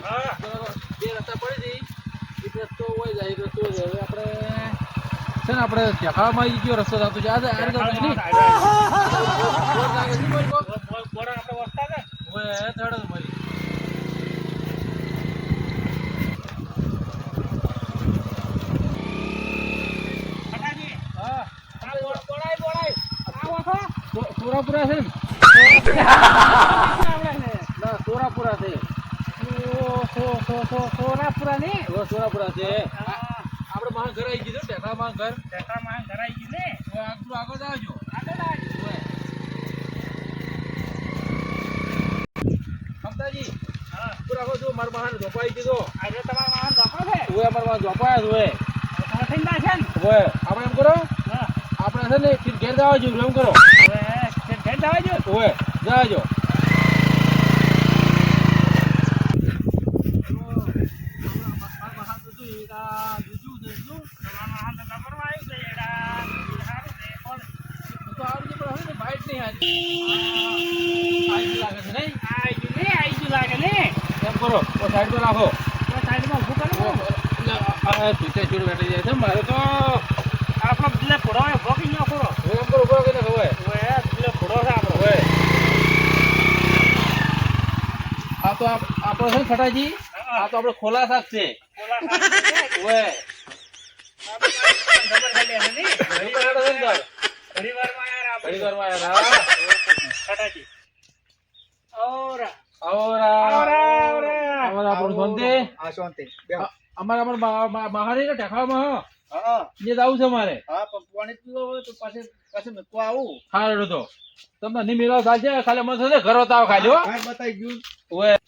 હા બે રસ્તા પડી હતી એક રસ્તો હોય જાય એક રસ્તો હોય જાય આપણે છે ને આપણે દેખાવામાં આવી ગયો રસ્તો થતો છે આજે આ રીતે આપણે વસ્તા ને ઓય થડો મરી સોરાપુરા છે ને સોરાપુરા છે સોરાપુરા ને સોરાપુરા છે આપણે માન ઘર આવી ગયું ટેકા માન ઘર આવી ગયું ને આગળ આવજો સમતાજી પૂરા કહો છો મારા માન ધોપાઈ દીધો આજે તમારા માન ધોપા છે ઓય અમારા માન ધોપાયા છે ઓય થઈ ના છે ને ઓય આપણે એમ કરો આપણે છે ને ફિર ઘેર જવા જો એમ કરો ઘેર જવા જો ઓય જાજો મારે તો આપણો ફોડો ભોગી ન ફોડો એમ કરો ઉભો કરીને ખવાય ફોડો છે આપણો હોય આ તો આપણો છે ફટાજી આ તો આપણે ખોલા શાક છે અમારે મહારી ટેકામાં જે જવું છે મારે આવું હા તો તમને નહીં મેળવા ચાલશે ખાલી મને થશે ઘર આવો ખાલી બતાવી ગયું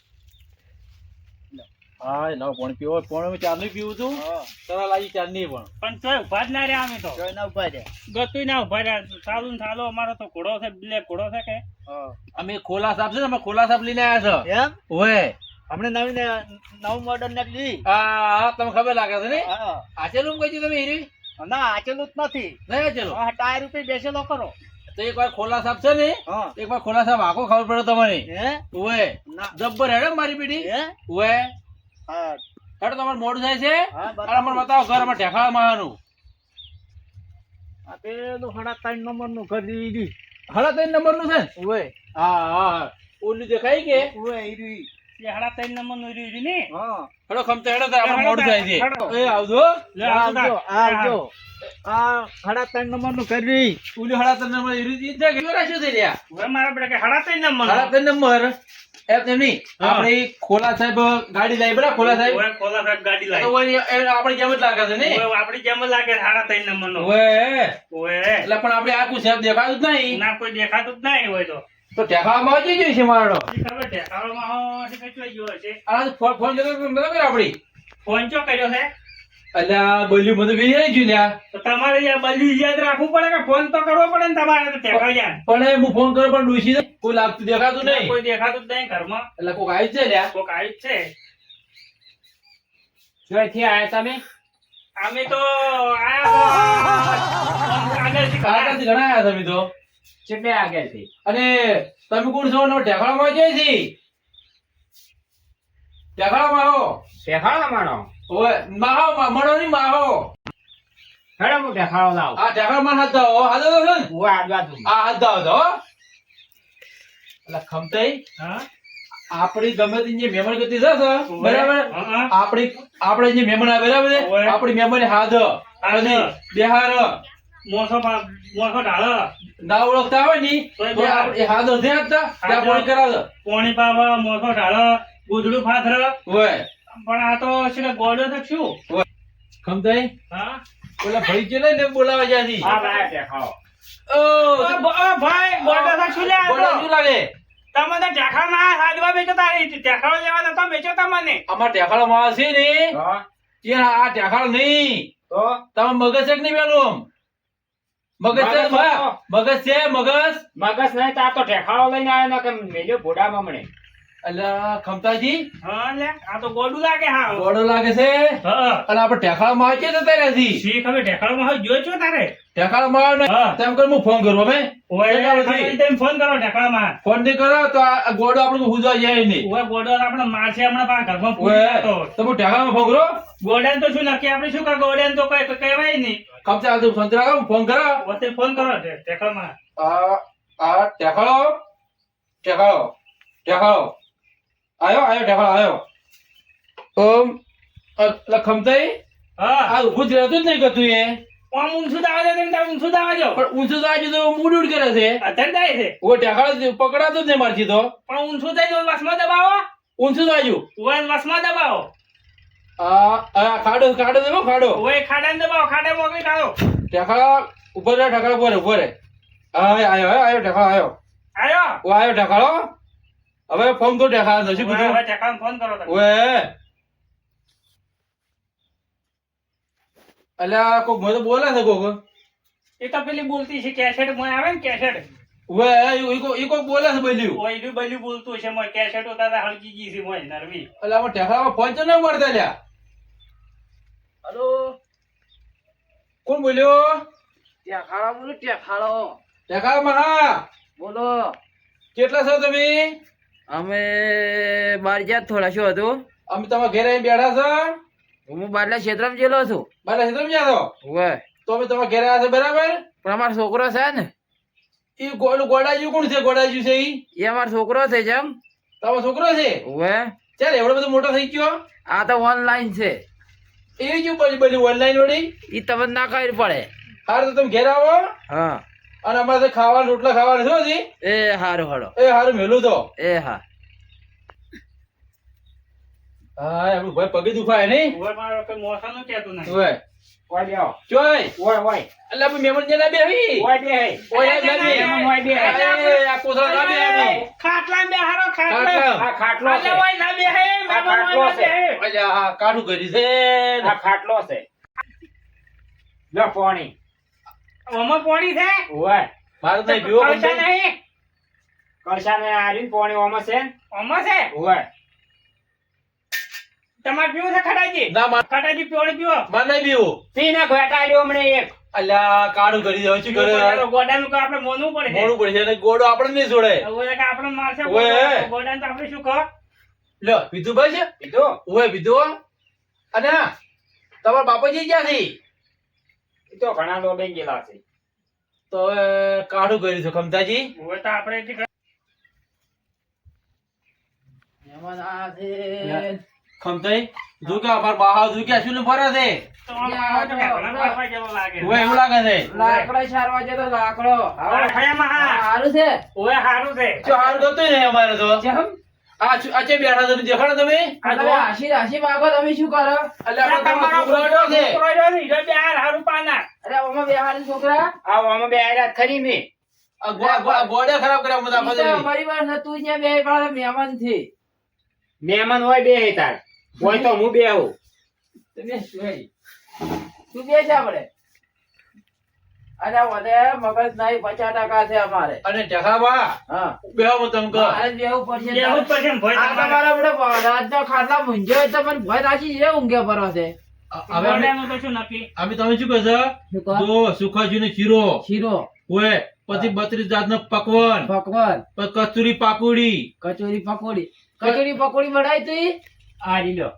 હા નવ પાણી પીવો પાણી ચાર નહીં પીવું તું તરા લાગી ચાર નહીં પણ ચોય ઉભા જ ના રહ્યા અમે તો ચોય ના ઉભા રહ્યા ગતું ના ઉભા રહ્યા ચાલુ ને ચાલો અમારો તો ઘોડો છે બ્લેક ઘોડો છે કે અમે ખોલા સાપ છે ને અમે ખોલા સાપ લઈને આવ્યા છો એમ ઓય હમણે નવું મોડલ નીકળી હા તમને ખબર લાગે છે ને આચેલું કહી તમે હીરી ના આચેલું જ નથી નહીં આચેલું હા ટાયર ઉપર બેસેલો કરો તો એક વાર ખોલા સાપ છે ને એક વાર ખોલા સાપ આખો ખબર પડે તમારે ઓય જબ્બર હેડે મારી પીડી ઓય હા હેડો તમારે મોડું થાય છે અમારે બતાવો ઘર અમારે ઢેખાવા માવાનું આ પેલું 3.5 નંબર નું ઘર દીધી 3.5 નંબર નું છે ઓય હા હા ઓલું દેખાય કે ઓય હીરી 3.5 નંબર નું હીરી ને હા હેડો ખમતા હેડો અમારે મોડું થાય છે એ આવજો આવજો આ 3.5 નંબર નું કરવી ઓલી 3.5 નંબર હીરી છે કે રાખ્યો છે લ્યા હવે મારા બેટા કે 3.5 નંબર 3.5 નંબર એમ નહીં આપણે ખોલા સાહેબ ગાડી લાવી બરાબર ખોલા સાહેબ ગાડી લાવી આપણે જેમ જ લાગે છે ને આપણી જેમ જ લાગે 3.5 નંબર નો એટલે પણ આપણે આખું સાહેબ દેખાતું જ નહીં ના કોઈ દેખાતું જ નહીં હોય તો ટેકાવામાં આવી ગયું છે મારો ખબર ટેકાવામાં કઈ ગયો છે આ ફોન બરાબર આપડી ફોન ચો કર્યો છે અલ્યા બલ્યું બધું વિચારી ગયું લ્યા તો તમારે બલ્યું યાદ રાખવું પડે કે ફોન તો કરવો પડે ને તમારે તો ટેકા યાર પણ હું ફોન કર્યો પણ ડૂસી કોઈ લાગતું દેખાતું નહીં કોઈ દેખાતું જ નહીં ઘરમાં એટલે કોક આવી છે લ્યા કોક આવી છે ક્યાંથી આયા તમે અમે તો આગળથી ઘણા આયા તમે તો કેટલે આગળથી અને તમે કોણ છો ટેકાળામાં જઈ છી ટેકાળામાં આવો ટેકાળામાં આવો ઓય માહો મણો ની માહો હેડો મો ટેકાળો લાવ આ ટેકાળો માં હાથ દાઓ હાથ દાઓ ને ઓય હાથ દાઓ આ હાથ દાઓ તો એટલે ખમતઈ હા આપણી ગમે તે જે મહેમાન ગતિ છે બરાબર આપણે જે મહેમાન આવે બરાબર આપણી મહેમાન હાથ અને બિહાર મોસો ઢાળ ના ઓળખતા હોય ની તો આપણે હાથ દે આપતા ત્યાં પાણી કરાવ પાણી પાવા મોસો ઢાળ ગુદડું ફાથર ઓય પણ આ તો છે ગોડો તો શું ખમતાઈ હા ઓલા ભાઈ જે લઈને બોલાવા જ્યાંથી હા ભાઈ દેખાઓ ઓ ભાઈ ગોડો તો શું લે ગોડો શું લાગે તમે તો ટેખાળ માં હાડવા બેચતા ટેખાળ લેવા તો બેચો તમને અમાર ટેખાળ માં છે ને હા એ આ ટેખાળ નહીં તો તમે મગજ છે કે નહીં પેલું મગજ છે મગજ છે મગજ નહીં તો આ તો ટેખાળો લઈને આવ્યો ને કે મેલ્યો ભોડામાં મને અલ્યા ખમતાજી હા લે આ તો ગોડું લાગે હા ગોળો લાગે છે હા અને આપણે ટેકાળામાં આવી જતા નથી શી ખબર ઢેકાળમાં હોય જોયો છો તારે ટેકાળામાં આવે ને હા. તેમ કરી હું ફોન કરું અમે ઓય તમે ફોન કરો ઢેકાળમાં ફોન નહીં કરો તો આ ગોળો આપણે હુજવા જાય નહીં ઓય ગોડો આપણે મારશે હમણાં પા ઘરમાં ઓય પૂરી તો તો હું ટેકાળામાં ફોન કરો ગોડાન તો શું નક્કી આપણે શું કર ગોડાન તો કઈ કહેવાય નહીં ખમતા આ તો સંતરા કામ ફોન કરો વતે ફોન કરો ઢેકાળમાં આ ટેકાળો ટેકાળો ટેકાળો આયો ટેકાળો આયો ખમતાઈ હા આ ઉભું જ રહેતું જ નહીં કરતું એ આમ ઊંચું દાવા દે તમે ઊંચું દાવા જો પણ ઊંચું તો આજે તો મૂડ ઉડ કરે છે અત્યારે જાય છે ઓ ટેકાળો પકડાતો જ નહીં મારથી તો પણ ઊંચું થઈ તો વસમાં દબાવો ઊંચું તો આજુ ઓય વસમાં દબાવો ખાડો દેવો ખાડો ઓય ખાડા દબાવો ખાડા મોકલી કાઢો ટેકાળા ઉપર રે ટેકાળા ઉપર રે આયો ટેકાળો આયો આયો ઓ આયો ટેકાળો હવે ફોન તો ટેકાળા નથી ઓય કીધું હવે ઢેકાળમાં ફોન કરો તમે ઓએ અલ્યા કોક મને બોલે છે કોક એ તો પેલી બોલતી છે કેસેટ મોય આવે ને કેસેટ ઓએ ઈ કોક બોલે છે બોલ્યું ઓય ઈડું બલ્યું બોલતું છે મોય કેસેટ ઉતારા હળકી ગઈ છે મોય નરવી અલ્યા આમાં ટેકાળામાં ફોન તો ન મળતા લ્યા હલો કોણ બોલ્યો ટેખાળો બોલો ટેખાળો ટેકાળામાં હા બોલો કેટલા છો તમે અમે બાર જ્યાં થોડા શું હતું અમે તમારા ઘરે આવીને બેઠા છો હું બારલા ક્ષેત્રમાં જેલો છું મારા ક્ષેત્રમાં ગયા ઓય તો અમે તમારા ઘરે આવ્યા છો બરાબર પણ અમારો છોકરો છે ને એ ગોડાજી કોણ છે ગોડાજી છે ઈ એ અમારો છોકરો છે જેમ તમારો છોકરો છે ઓય ચાલ એવડો બધો મોટો થઈ ગયો આ તો ઓનલાઈન છે એ શું બની ઓનલાઈન વળી ઈ તમને ના કરવી પડે હાર તો તમે ઘેર આવો હા અને અમારે તો ખાવાનું રોટલા ખાવાના શું હજી એ હારું હળો એ હારું મેલું તો એ હા હા આપણું ભાઈ પગે દુખાય નહીં ઓય મારો કોઈ મોસાનું કહેતું નહીં ઓય ઓય બેહો ચોય ઓય ઓય એટલે આપણે મહેમાન જે ના બેહી ઓય બે ઓય ના બે આ કોથળા ના બેહી ખાટલા બે હારો ખાટલા. આ ખાટલો છે ઓય ના બે હે ખાટલો છે અલ્યા આ કાઢું કરી છે આ ખાટલો છે લો પાણી ઓમાં પાણી છે ઓય મારે તો પીવો કળશા પણ નહીં કળશા ને આરીન પાણી ઓમાં છે ઓમાં છે ઓય તમારે પીવું છે ખટાજી ના મારે ખટાજી પાણી પીવો નહીં પીવું પી ના ઘટા લ્યો હમણે એક અલ્યા કાઢું કરી દે શું કરે ગોડાનું તો આપણે મોનવું પડે મોડું પડશે અને ગોળો આપણે નહીં છોડે હવે કે આપણે મારશે ઓય. ગોડાનું તો આપણે શું કહો લ્યો પીધું ભાઈ છે કીધું ઓય પીધું અને હા, તમારા બાપાજી ક્યાંથી એ તો ઘણા લોકો ગયેલા છે તો હવે કાઢું કર્યું છે ખમતાજી હવે તો આપણે એટલી ખમતાઈ જો કે અમાર બાહા જો કે શું ને ફરે છે તો આમાં તો ઘણા મારવા જેવો લાગે ઓય એવું લાગે છે લાકડો છારવા જતો લાકડો લાકડામાં હા સારું છે ઓય હારું છે જો હાર ગતું નહીં અમારે તો ચમ આ ચે બેઠા તમે દેખાડો તમે આ તમે હાસી રાશી માગો તમે શું કરો એટલે આપણે તમારો તમારો છોકરો છે છોકરો રહ્યો ને, ઈરો બે હારું પાના અરે ઓમાં બે હારી છોકરા આ આમાં બે આયરાત ખરી મે આ ગોળે ખરાબ કર્યા બધા ઈ તો અમારી પાસે તું ત્યાં બે પાછા મહેમાન છે મહેમાન હોય બે હે તાર હોય તો હું બે આવું તમે તું બે જા પડે અરે વધે મગજ નહીં 50% છે અમારે અને ટેકાવા હા બેહો તમે કહો મારે જ બેહવું પડશે બેહવું જ પડશે ને ભોય આ તમારે. તમારા બધે રાતનો ખાટલા મૂંઝ્યો હોય તો મને ભય રાખી છે ઊંઘે પરો છે હવે અમે ગોડાનું તો શું નક્કી અમે તમે શું કહો છો શું કહો? જો સુખાજી ને શીરો શીરો ઓય પછી 32 જાતનો પકવાન પકવાન પછી કચુરી પાકુડી કચોરી પકોડી બનાવી તું આ રીલો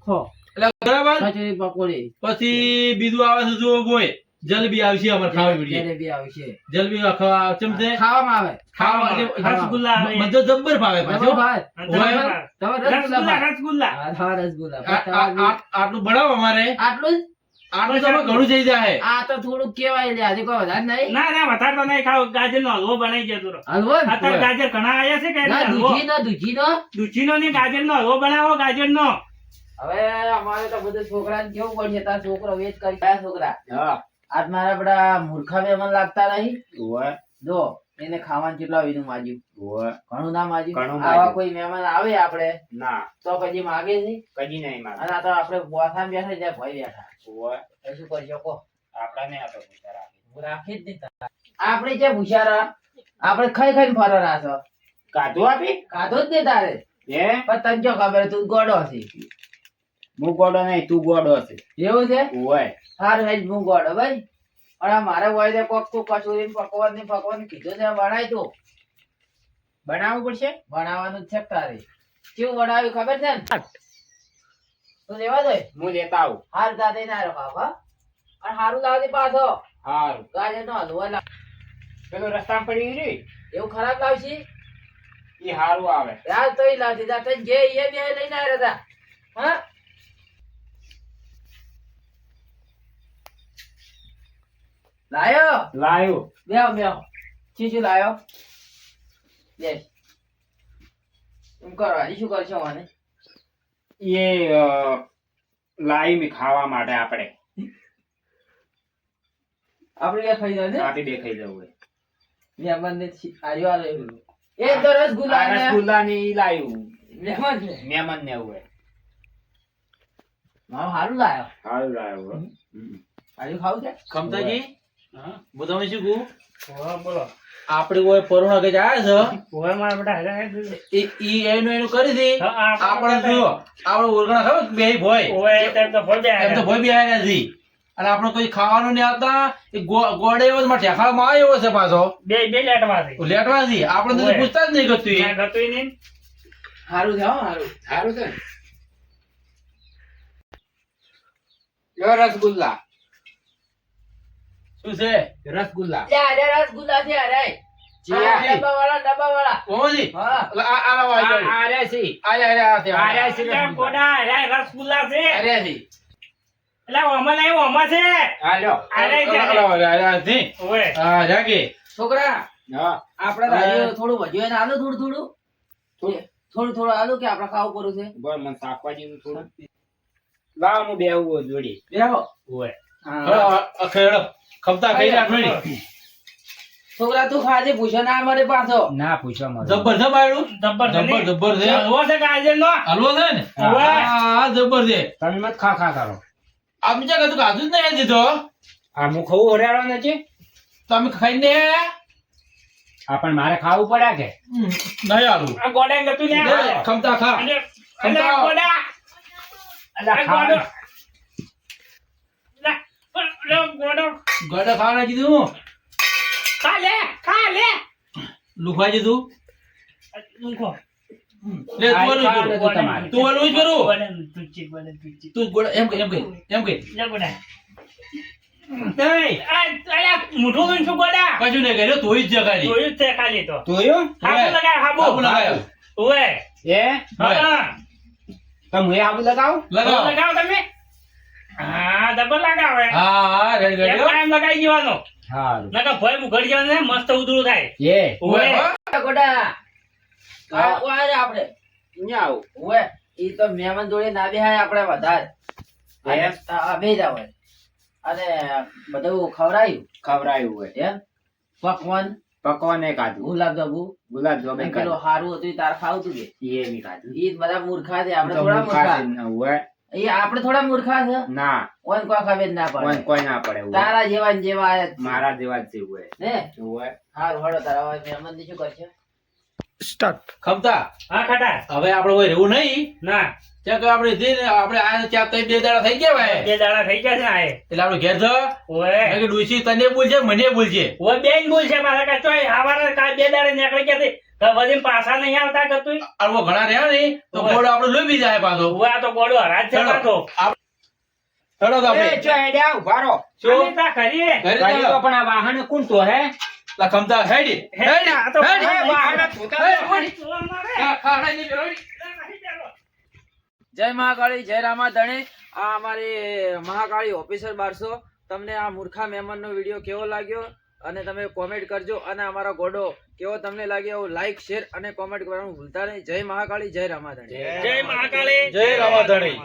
ખો એટલે બરાબર કચોરી પકોડી પછી બીજું આવે છે જો બોય જલેબી આવશે અમારે ખાવી પડી જલેબી આવશે જલેબી ચમચે ખાવામાં આવે ખાવા રસગુલ્લા આવે. બધો જબ્બર ભાવે પાછો ભાઈ ઓય. તમે રસગુલ્લા રસગુલ્લા ભાઈ. રસગુલ્લા હા, હા, રસગુલ્લા આટલું બનાવો અમારે આટલું જ આટલું તમે ઘણું થઈ જાય આ તો થોડુંક કેવાય લે આજે કોઈ વધારે નહીં ના ના વધારે તો નહીં ખાવ ગાજર નો હલવો બનાવી જતો રહો. હલવો ને? અત્યારે ગાજર ઘણા આયા છે કે ના એટલે હલવો દૂધીનો દૂધીનો ને ગાજર નો હલવો બનાવો ગાજર નો હવે અમારે તો બધું છોકરાને કેવું પડશે તાર છોકરો વેચ કરી કયા છોકરા આજ મારા બધા મૂર્ખા મહેમાન લાગતા નહીં જો એને ખાવાનું કેટલા વિનું માજ્યું ઘણું ના માજ્યું ઘણું આવા માજ્યું. કોઈ મહેમાન આવે આપણે ના તો કદી માગે છે કદી નહીં મારે અને આ તો આપણે બોસામાં બેઠા ત્યાં ભાઈ બેઠા તો શું કરશો કહો આપડાને આ તો પૂછા રાખે. હું રાખી જ નહીં તારા. આપણે જે ભૂસારા આપણે ખાઈ ખાઈને ફરવાના છો કાઢું આપી કાઢો જ નહીં તારે પણ તને જો ખબર તું ગોડો છે હું ગોડો નહીં તું ગોડો છે એવું છે ઓય સારું હેડ હું ગોડો ભાઈ અને આ મારે હોય તે કોક તું કચોરી પકવાન કીધું છે બનાય તું બનાવવું પડશે બનાવવાનું જ છે તારે કેવું બનાવ્યું ખબર છે ને તું લેવા દે હું લેતા આવું હાર દાદે ના રો બાબા અને હારું લાવતી પાછો હારું ગાજર નો હલવો લાવ પેલો રસ્તામાં પડી રહી એવું ખરાબ લાવશી એ હારું આવે રાત તો ઈ લાવતી તા તને જે એ બે લઈને આવ્યા હતા હા લાયો લાયો બેહો ચીચું લાયો બેસ એમ કરો હજી શું કરશો મને એ લાઈ મી ખાવા માટે આપણે આપણે બે ખાઈ જાય ને રાતે બે ખાઈ જવું હોય મહેમાન ને આર્યો આ રહ્યું એ તો રસગુલ્લા આ ને રસગુલ્લા ને ઈ લાયું મહેમાન ને મહેમાન ને એવું હોય મારું હારું લાયો હારું લાયો હો. આર્યું ખાવું છે ખમતાજી હા હું તમે શું કહું બોલો આપણે કોઈ પરુણા કે જાય ઓય મારા બેટા હેડા હેડ છે ઈ એનું કરી દી હા, આપણે જો આપણે ઓળખણા ખબર બે ભોય ઓય તેમ તો ભોજે એમ તો ભોય બે આયા નથી અને આપણે કોઈ ખાવાનું નહીં આવતા એ ગોળે એવો જ માં ઠેકાણામાં આવ્યો એવો છે પાછો બે લેટમાંથી લેટવાથી આપણે તો ઓય. પૂછતા જ નહીં કરતું એ ના ગતુંય નહીં હારું છે હો હારું હારું છે ને લો રસગુલ્લા શું છે રસગુલ્લા લે અરે રસગુલ્લા છે અરે જીયા. ડબ્બાવાળા ઓમજી હા આ લાવો આ આરે સી આ છે આરે સી એટલે કોડા હેડા રસગુલ્લા છે અરે જી એટલે ઓમાં નહીં ઓમાં છે હાલો અરે છે ઓય હા જાગે છોકરા હા આપણે તો હજી થોડું વધ્યું એને આલો થોડું આલો કે આપણે ખાવું પડું છે બોલ મને શાકવા જેવું થોડું લાવ હું બેહું જોડી બેહો ઓય હા. ખેડો ખમતા ખાઈ રાખડી છોકરા તું ખાજે પૂછો ના અમારે પાછો ના પૂછવા મળે જબ્બર છે બાયડું જબ્બર છે નહીં? જબ્બર છે હલવો છે ગાજર નો હલવો છે ને ઓવે. હા જબ્બર છે તમે મત ખા કરો આ બીજા કદું કાજુ જ નહીં દીધો આ હું ખાવું હરાડો નથી તમે ખાઈને આ પણ મારે ખાવું પડે કે નહીં આલું આ ગોડા ગતું ને ખમતા ખા અને અને આ ગોડા અલા આ ખાવા ગોડો લા લો ગોડો ગળે ખાવાના કીધું ખા લે લુખવા દીધું ઊંઘો લે તું ઓલું ખાવાનું કરું તો તમારે. તું ઓલું જ કરું ગોડા તુચી તું ગોળ એમ કે લે ગોડા અરે મોઢું લઈને શું ગોડા કશું નહીં કર્યો તું જ જગાડી જોયું જ છે ખાલી તો જોયું હાબુ લગાય હાબુ હાબુ લગાયો ઓવે એ હા તો હું એ આબુ લગાવું લગાવ લગાવો તમે હા ડબલ લગાવે હા રેડી એક રેડી ટાઈમ લગાઈ જવાનો હારું નકર ભય મુઘડી જવાનું ને મસ્ત ઉધળું થાય એ ઓવે ગોડા હા. વારે આપણે અહીંયા આવું ઓએ ઈ તો મહેમાન જોડે ના બેહાય આપણે વધારે એમ? આ બે જાવ અને બધું ખવડાયું ખવડાયું હોય એમ પકવાન પકવાને કાઢું ગુલાબ જાંબુ ગુલાબ જાંબુ પેલું કાઢું હારું હતું ઈ તાર ખાવતું કે એ ની કાઢું ઈ બધા મૂર્ખા છે આપણે તો થોડા હું મૂર્ખા ખાતી ન હોય ઈ આપણે થોડા મૂર્ખા છે ના ઓન કોઈ ખબર ના કોઈ પડે કોઈ ના પડે હોય. તારા જેવા ને જેવા આયા જ છે. મારા જેવા જ છે હોય ને હોય હારું હળો તારા હવે મહેમાન ને શું કરશે ખમતા હા ખટા હવે આપણે કોઈ રહેવું નહીં ના ત્યાં કે આપણે જઈને આપણે આ ચાર ત્રણ બે દાડા થઈ ગયા ભાઈ બે દાડા થઈ ગયા છે આ એ. એટલે આપણે ઘેર જ ઓવે કે ડોશી તને બોલશે મને બોલશે ઓવે બેન બોલ છે મારા કા ચોય આવાના કા બે દાડે નીકળી ગયા છે તો વળી પાછા નહીં આવતા કતું આવો ઘણા રહ્યા ને તો ઓવે. ગોળ આપણે લોહી બી જાય પાછો ઓવે આ તો ગોળો હરાજ છે ચલો. પાછો ચલો તો એ આપણે ચો હેડ્યા ઉભા રહો અમે તા કરીએ ઘરે ગાડી ચાલો. તો પણ આ વાહન કોણ તો હે લા ખમતા હેડી હેડી, આ તો હેડી. એ વાહન ધોતા હેડી. ખાડા ની પેલો હેડી. જય મહાકાળી જય રામાધણી આ અમારી મહાકાળી ઓફિસર 1200 તમને આ મૂર્ખા મહેમાનનો વિડીયો કેવો લાગ્યો અને તમે કોમેન્ટ કરજો અને અમારો ગોડો કેવો તમને લાગ્યો લાઈક શેર અને કોમેન્ટ કરવાનું ભૂલતા નહીં જય મહાકાળી જય રામાધણી જય મહાકાળી જય રામાધણી